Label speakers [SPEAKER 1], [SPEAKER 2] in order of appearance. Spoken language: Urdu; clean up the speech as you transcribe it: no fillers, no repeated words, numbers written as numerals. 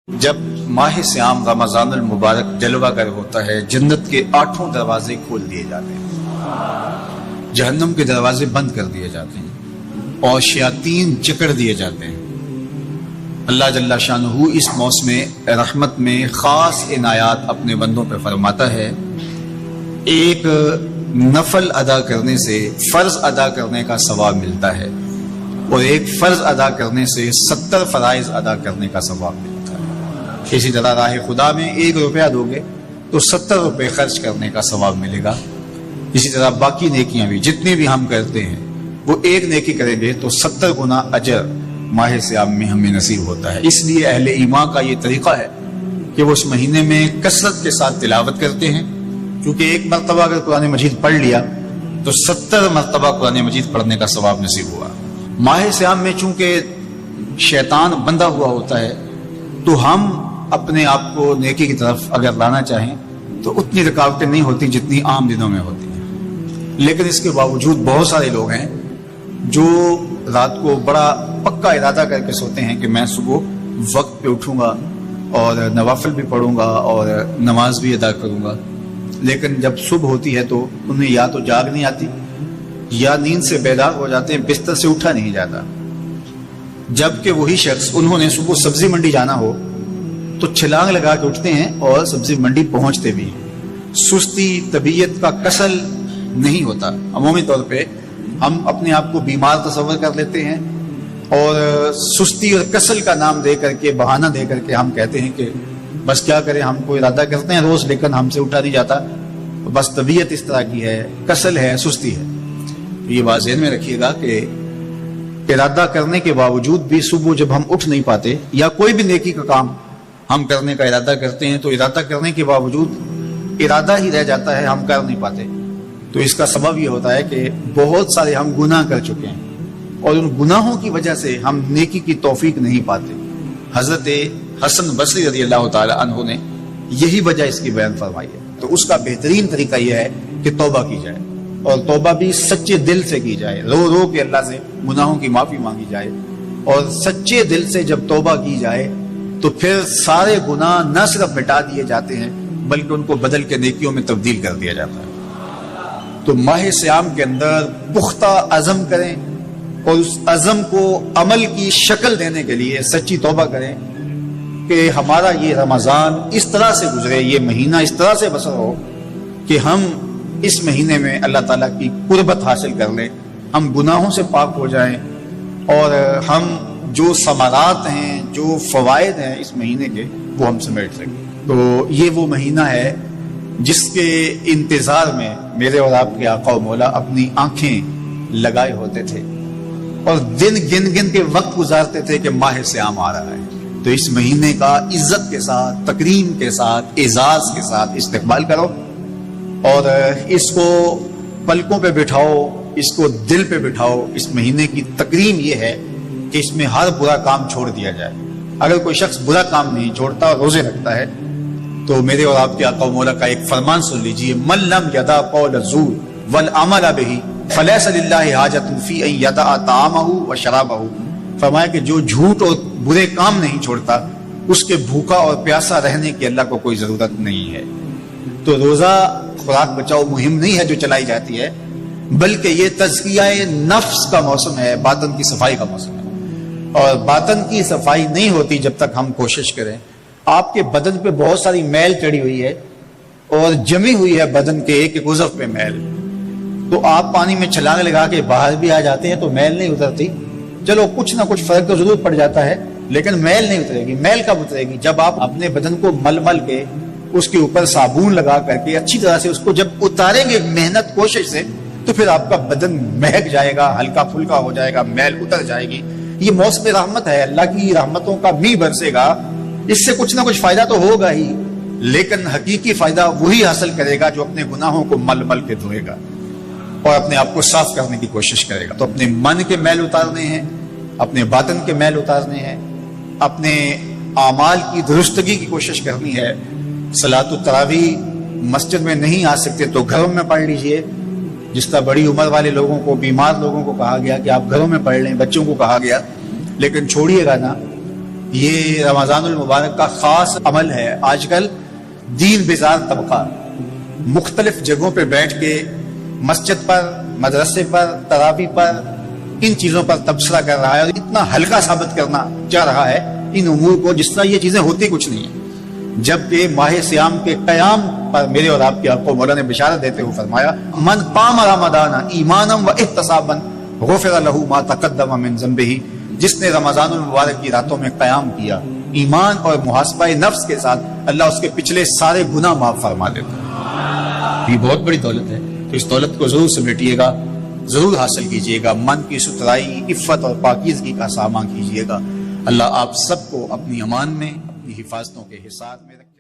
[SPEAKER 1] جب ماہ سیام رمضان المبارک جلوہ گر ہوتا ہے، جنت کے 8 دروازے کھول دیے جاتے ہیں، جہنم کے دروازے بند کر دیے جاتے ہیں اور شیاطین جکڑ دیے جاتے ہیں۔ اللہ جل شانہ اس موسم رحمت میں خاص عنایات اپنے بندوں پہ فرماتا ہے۔ ایک نفل ادا کرنے سے فرض ادا کرنے کا ثواب ملتا ہے اور ایک فرض ادا کرنے سے 70 فرائض ادا کرنے کا ثواب ملتا ہے۔ اسی طرح راہ خدا میں 1 روپیہ دو گے تو 70 روپے خرچ کرنے کا ثواب ملے گا۔ اسی طرح باقی نیکیاں بھی جتنی بھی ہم کرتے ہیں وہ ایک نیکی کریں گے تو 70 گنا اجر ماہ سیام میں ہمیں نصیب ہوتا ہے۔ اس لیے اہل ایمان کا یہ طریقہ ہے کہ وہ اس مہینے میں کثرت کے ساتھ تلاوت کرتے ہیں، کیونکہ ایک مرتبہ اگر قرآن مجید پڑھ لیا تو 70 مرتبہ قرآن مجید پڑھنے کا ثواب نصیب ہوا۔ ماہ سیام میں چونکہ شیطان بندہ ہوا ہوتا ہے تو ہم اپنے آپ کو نیکی کی طرف اگر لانا چاہیں تو اتنی رکاوٹیں نہیں ہوتی جتنی عام دنوں میں ہوتی ہیں، لیکن اس کے باوجود بہت سارے لوگ ہیں جو رات کو بڑا پکا ارادہ کر کے سوتے ہیں کہ میں صبح وقت پہ اٹھوں گا اور نوافل بھی پڑھوں گا اور نماز بھی ادا کروں گا، لیکن جب صبح ہوتی ہے تو انہیں یا تو جاگ نہیں آتی یا نیند سے بیدار ہو جاتے ہیں، بستر سے اٹھا نہیں جاتا۔ جبکہ وہی شخص انہوں نے صبح سبزی منڈی جانا ہو تو چھلانگ لگا کے اٹھتے ہیں اور سبزی منڈی پہنچتے بھی ہیں۔ سستی طبیعت کا کسل نہیں ہوتا۔ عمومی طور پہ ہم اپنے آپ کو بیمار تصور کر لیتے ہیں اور سستی اور کسل کا نام دے کر کے، بہانہ دے کر کے ہم کہتے ہیں کہ بس کیا کریں، ہم کو ارادہ کرتے ہیں روز لیکن ہم سے اٹھا نہیں جاتا، بس طبیعت اس طرح کی ہے، کسل ہے، سستی ہے۔ یہ بات ذہن میں رکھیے گا کہ ارادہ کرنے کے باوجود بھی صبح جب ہم اٹھ نہیں پاتے یا کوئی بھی نیکی کا کام ہم کرنے کا ارادہ کرتے ہیں تو ارادہ کرنے کے باوجود ارادہ ہی رہ جاتا ہے، ہم کر نہیں پاتے۔ تو اس کا سبب یہ ہوتا ہے کہ بہت سارے ہم گناہ کر چکے ہیں اور ان گناہوں کی وجہ سے ہم نیکی کی توفیق نہیں پاتے۔ حضرت حسن بصری رضی اللہ تعالی عنہ نے یہی وجہ اس کی بیان فرمائی ہے۔ تو اس کا بہترین طریقہ یہ ہے کہ توبہ کی جائے اور توبہ بھی سچے دل سے کی جائے، رو رو کے اللہ سے گناہوں کی معافی مانگی جائے، اور سچے دل سے جب توبہ کی جائے تو پھر سارے گناہ نہ صرف مٹا دیے جاتے ہیں بلکہ ان کو بدل کے نیکیوں میں تبدیل کر دیا جاتا ہے۔ تو ماہ سیام کے اندر پختہ عزم کریں اور اس عزم کو عمل کی شکل دینے کے لیے سچی توبہ کریں کہ ہمارا یہ رمضان اس طرح سے گزرے، یہ مہینہ اس طرح سے بسر ہو کہ ہم اس مہینے میں اللہ تعالیٰ کی قربت حاصل کر لیں، ہم گناہوں سے پاک ہو جائیں اور ہم جو ثمرات ہیں، جو فوائد ہیں اس مہینے کے، وہ ہم سمیٹ سکیں۔ تو یہ وہ مہینہ ہے جس کے انتظار میں میرے اور آپ کے آقا و مولا اپنی آنکھیں لگائے ہوتے تھے اور دن گن گن کے وقت گزارتے تھے کہ ماہ سیام آ رہا ہے۔ تو اس مہینے کا عزت کے ساتھ، تکریم کے ساتھ، اعزاز کے ساتھ استقبال کرو اور اس کو پلکوں پہ بٹھاؤ، اس کو دل پہ بٹھاؤ۔ اس مہینے کی تکریم یہ ہے کہ اس میں ہر برا کام چھوڑ دیا جائے۔ اگر کوئی شخص برا کام نہیں چھوڑتا اور روزے رکھتا ہے تو میرے اور آپ کے آقا و مولا کا ایک فرمان سن لیجئے، من لم یدع قول الزور والعمل به فلیس للہ حاجۃ فی ان یدع طعامہ وشرابہ۔ فرمایا کہ جو جھوٹ اور برے کام نہیں چھوڑتا اس کے بھوکا اور پیاسا رہنے کی اللہ کو کوئی ضرورت نہیں ہے۔ تو روزہ خوراک بچاؤ مہم نہیں ہے جو چلائی جاتی ہے، بلکہ یہ تزکیہ نفس کا موسم ہے، باطن کی صفائی کا موسم ہے۔ اور باطن کی صفائی نہیں ہوتی جب تک ہم کوشش کریں۔ آپ کے بدن پہ بہت ساری میل چڑھی ہوئی ہے اور جمی ہوئی ہے بدن کے ایک ایک عضو پہ میل، تو آپ پانی میں چھلانگ لگا کے باہر بھی آ جاتے ہیں تو میل نہیں اترتی۔ چلو کچھ نہ کچھ فرق تو ضرور پڑ جاتا ہے لیکن میل نہیں اترے گی۔ میل کب اترے گی؟ جب آپ اپنے بدن کو مل مل کے اس کے اوپر صابن لگا کر کے اچھی طرح سے اس کو جب اتاریں گے محنت کوشش سے تو پھر آپ کا بدن مہک جائے گا، ہلکا پھلکا ہو جائے گا، میل اتر جائے گی۔ یہ موسم رحمت ہے، اللہ کی رحمتوں کا می برسے گا، اس سے کچھ نہ کچھ فائدہ تو ہوگا ہی، لیکن حقیقی فائدہ وہی حاصل کرے گا جو اپنے گناہوں کو مل مل کے دھوئے گا اور اپنے آپ کو صاف کرنے کی کوشش کرے گا۔ تو اپنے من کے میل اتارنے ہیں، اپنے باطن کے میل اتارنے ہیں، اپنے اعمال کی درستگی کی کوشش کرنی ہے۔ صلاۃ التراویح مسجد میں نہیں آ سکتے تو گھروں میں پڑھ لیجئے، جس طرح بڑی عمر والے لوگوں کو، بیمار لوگوں کو کہا گیا کہ آپ گھروں میں پڑھ لیں، بچوں کو کہا گیا، لیکن چھوڑیے گا نا یہ رمضان المبارک کا خاص عمل ہے۔ آج کل دین بیزار طبقہ مختلف جگہوں پہ بیٹھ کے مسجد پر، مدرسے پر، تراویح پر ان چیزوں پر تبصرہ کر رہا ہے اور اتنا ہلکا ثابت کرنا چاہ رہا ہے ان امور کو جس طرح یہ چیزیں ہوتی کچھ نہیں ہیں، جبکہ ماہ سیام کے قیام پر میرے اور آپ کی آپ کو مولا نے بشارت دیتے ہوئے فرمایا من قام رمضان ایمانا و احتسابا غفر له ما تقدم من ذنبہ، جس نے رمضان المبارک کی راتوں میں قیام کیا ایمان اور محاسبہ نفس کے ساتھ، اللہ اس کے پچھلے سارے گناہ معاف فرما دیتا ہے۔ یہ بہت بڑی دولت ہے، تو اس دولت کو ضرور سمیٹیے گا، ضرور حاصل کیجئے گا، من کی ستھرائی، عفت اور پاکیزگی کا سامان کیجئے گا۔ اللہ آپ سب کو اپنی امان میں، اپنی حفاظتوں کے حصار میں رکھے۔